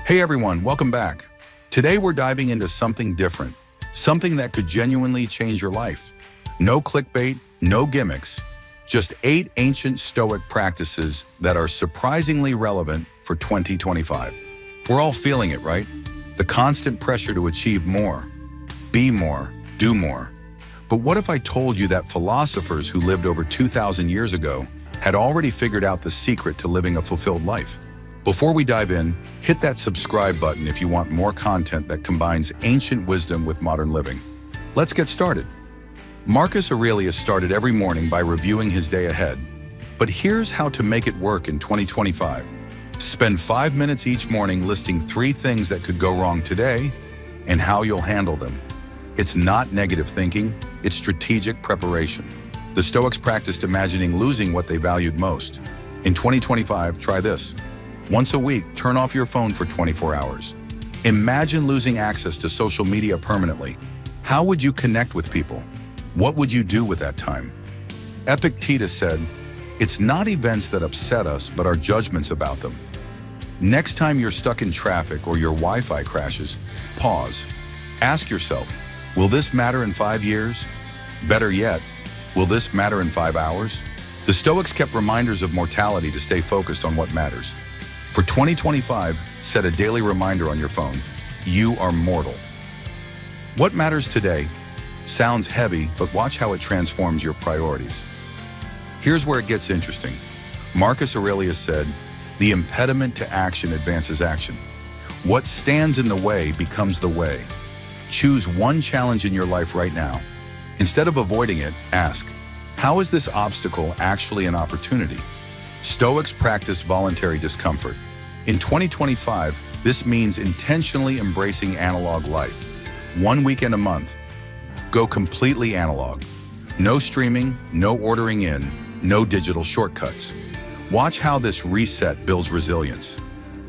Hey everyone, welcome back. Today we're diving into something different, something that could genuinely change your life. No clickbait, no gimmicks, just 8 ancient Stoic practices that are surprisingly relevant for 2025. We're all feeling it, right? The constant pressure to achieve more, be more, do more. But what if I told you that philosophers who lived over 2,000 years ago had already figured out the secret to living a fulfilled life? Before we dive in, hit that subscribe button if you want more content that combines ancient wisdom with modern living. Let's get started. Marcus Aurelius started every morning by reviewing his day ahead. But here's how to make it work in 2025. Spend 5 minutes each morning listing 3 things that could go wrong today and how you'll handle them. It's not negative thinking, it's strategic preparation. The Stoics practiced imagining losing what they valued most. In 2025, try this. Once a week, turn off your phone for 24 hours. Imagine losing access to social media permanently. How would you connect with people? What would you do with that time? Epictetus said, "It's not events that upset us, but our judgments about them." Next time you're stuck in traffic or your Wi-Fi crashes, pause. Ask yourself, will this matter in 5 years? Better yet, will this matter in 5 hours? The Stoics kept reminders of mortality to stay focused on what matters. For 2025, set a daily reminder on your phone. You are mortal. What matters today? Sounds heavy, but watch how it transforms your priorities. Here's where it gets interesting. Marcus Aurelius said, "The impediment to action advances action. What stands in the way becomes the way." Choose one challenge in your life right now. Instead of avoiding it, ask, how is this obstacle actually an opportunity? Stoics practice voluntary discomfort. In 2025, this means intentionally embracing analog life. 1 weekend a month. Go completely analog. No streaming, no ordering in, no digital shortcuts. Watch how this reset builds resilience.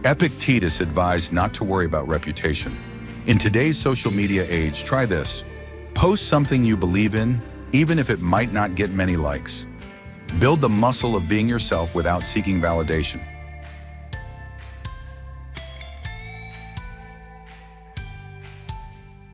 Epictetus advised not to worry about reputation. In today's social media age, try this. Post something you believe in, even if it might not get many likes. Build the muscle of being yourself without seeking validation.